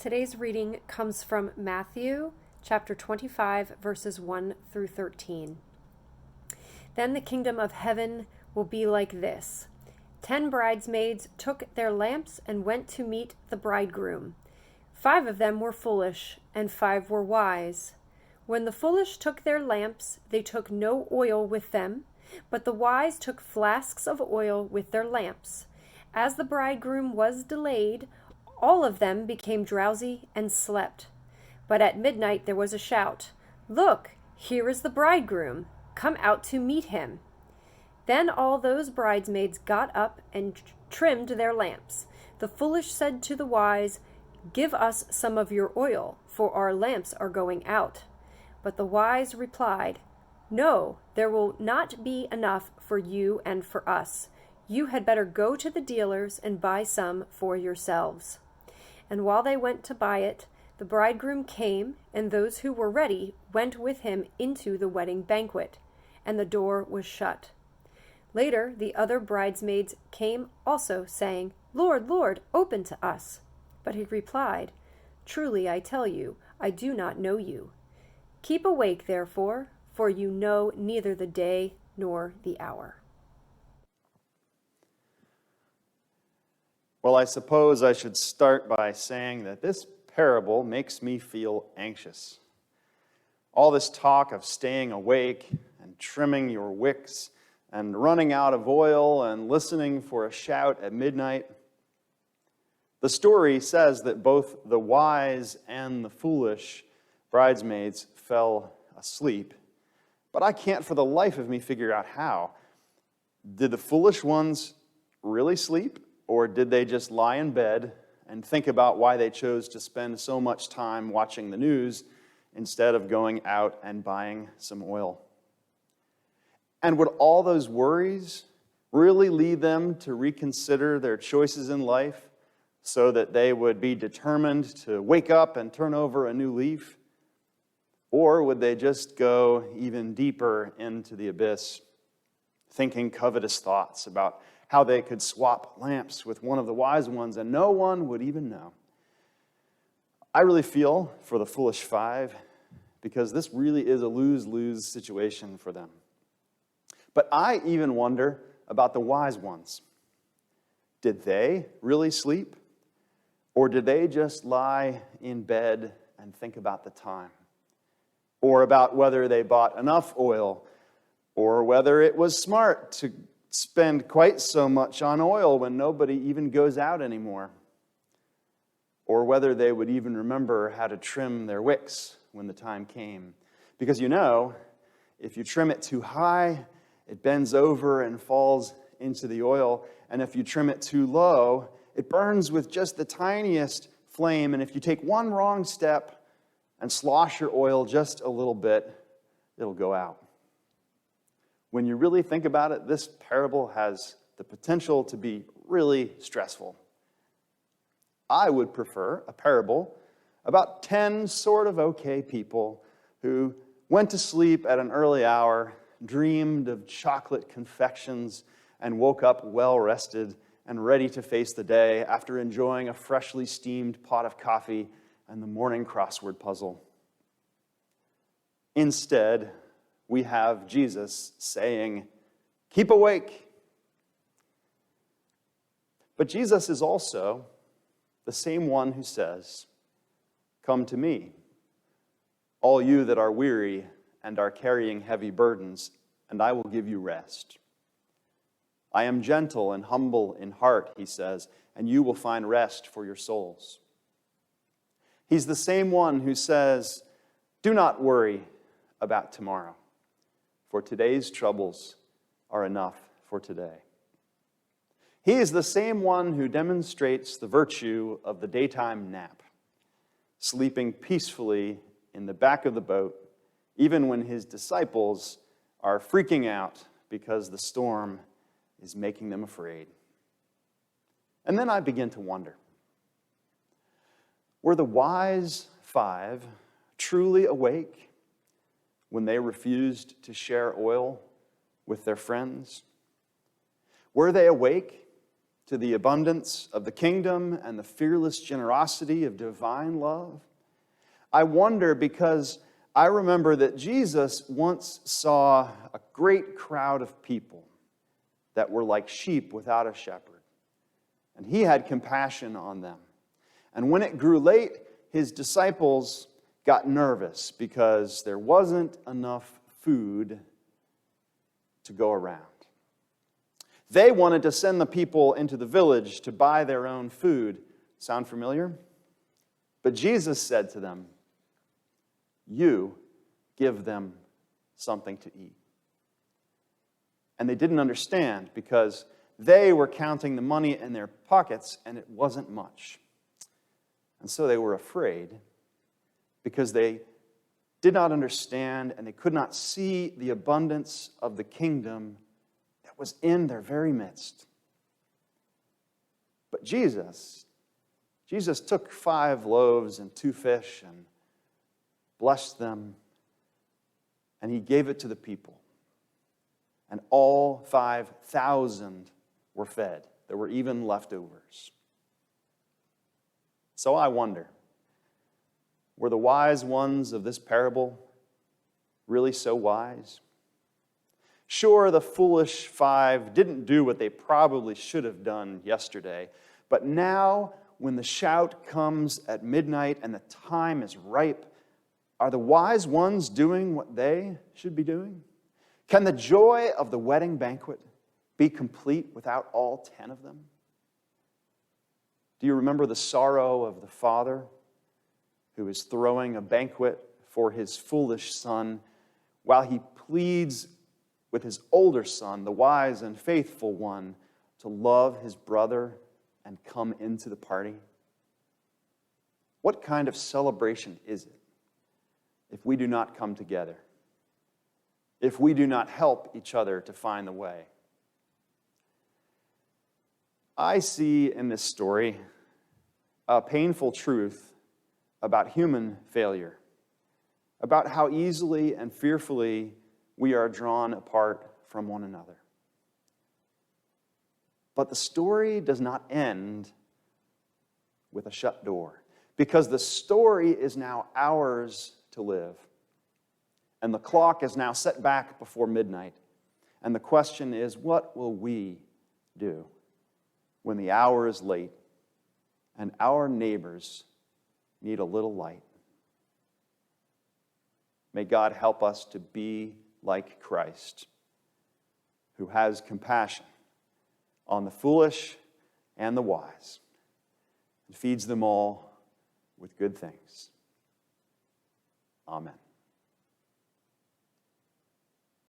Today's reading comes from Matthew chapter 25, verses 1 through 13. Then the kingdom of heaven will be like this. 10 bridesmaids took their lamps and went to meet the bridegroom. 5 of them were foolish, and 5 were wise. When the foolish took their lamps, they took no oil with them, but the wise took flasks of oil with their lamps. As the bridegroom was delayed, all of them became drowsy and slept. But at midnight there was a shout, "Look, here is the bridegroom. Come out to meet him." Then all those bridesmaids got up and trimmed their lamps. The foolish said to the wise, "Give us some of your oil, for our lamps are going out." But the wise replied, "No, there will not be enough for you and for us. You had better go to the dealers and buy some for yourselves." And while they went to buy it, the bridegroom came, and those who were ready went with him into the wedding banquet, and the door was shut. Later the other bridesmaids came also, saying, "Lord, Lord, open to us." But he replied, "Truly I tell you, I do not know you. Keep awake, therefore, for you know neither the day nor the hour." Well, I suppose I should start by saying that this parable makes me feel anxious. All this talk of staying awake and trimming your wicks and running out of oil and listening for a shout at midnight. The story says that both the wise and the foolish bridesmaids fell asleep, but I can't for the life of me figure out how. Did the foolish ones really sleep? Or did they just lie in bed and think about why they chose to spend so much time watching the news instead of going out and buying some oil? And would all those worries really lead them to reconsider their choices in life so that they would be determined to wake up and turn over a new leaf? Or would they just go even deeper into the abyss, thinking covetous thoughts about how they could swap lamps with one of the wise ones and no one would even know? I really feel for the foolish 5 because this really is a lose-lose situation for them. But I even wonder about the wise ones. Did they really sleep? Or did they just lie in bed and think about the time? Or about whether they bought enough oil? Or whether it was smart to spend quite so much on oil when nobody even goes out anymore? Or whether they would even remember how to trim their wicks when the time came. Because if you trim it too high, it bends over and falls into the oil. And if you trim it too low, it burns with just the tiniest flame. And if you take one wrong step and slosh your oil just a little bit, it'll go out. When you really think about it, this parable has the potential to be really stressful. I would prefer a parable about 10 sort of okay people who went to sleep at an early hour, dreamed of chocolate confections, and woke up well-rested and ready to face the day after enjoying a freshly steamed pot of coffee and the morning crossword puzzle. Instead, we have Jesus saying, "Keep awake." But Jesus is also the same one who says, "Come to me, all you that are weary and are carrying heavy burdens, and I will give you rest. I am gentle and humble in heart," he says, "and you will find rest for your souls." He's the same one who says, "Do not worry about tomorrow, for today's troubles are enough for today." He is the same one who demonstrates the virtue of the daytime nap, sleeping peacefully in the back of the boat, even when his disciples are freaking out because the storm is making them afraid. And then I begin to wonder, were the wise 5 truly awake when they refused to share oil with their friends? Were they awake to the abundance of the kingdom and the fearless generosity of divine love? I wonder because I remember that Jesus once saw a great crowd of people that were like sheep without a shepherd, and he had compassion on them. And when it grew late, his disciples got nervous because there wasn't enough food to go around. They wanted to send the people into the village to buy their own food. Sound familiar? But Jesus said to them, "You give them something to eat." And they didn't understand because they were counting the money in their pockets and it wasn't much. And so they were afraid because they did not understand and they could not see the abundance of the kingdom that was in their very midst. But Jesus took 5 loaves and 2 fish and blessed them, and he gave it to the people. And all 5,000 were fed. There were even leftovers. So I wonder, were the wise ones of this parable really so wise? Sure, the foolish 5 didn't do what they probably should have done yesterday, but now, when the shout comes at midnight and the time is ripe, are the wise ones doing what they should be doing? Can the joy of the wedding banquet be complete without all 10 of them? Do you remember the sorrow of the father who is throwing a banquet for his foolish son while he pleads with his older son, the wise and faithful one, to love his brother and come into the party? What kind of celebration is it if we do not come together? If we do not help each other to find the way? I see in this story a painful truth about human failure, about how easily and fearfully we are drawn apart from one another. But the story does not end with a shut door, because the story is now ours to live. And the clock is now set back before midnight. And the question is, what will we do when the hour is late and our neighbors need a little light? May God help us to be like Christ, who has compassion on the foolish and the wise, and feeds them all with good things. Amen.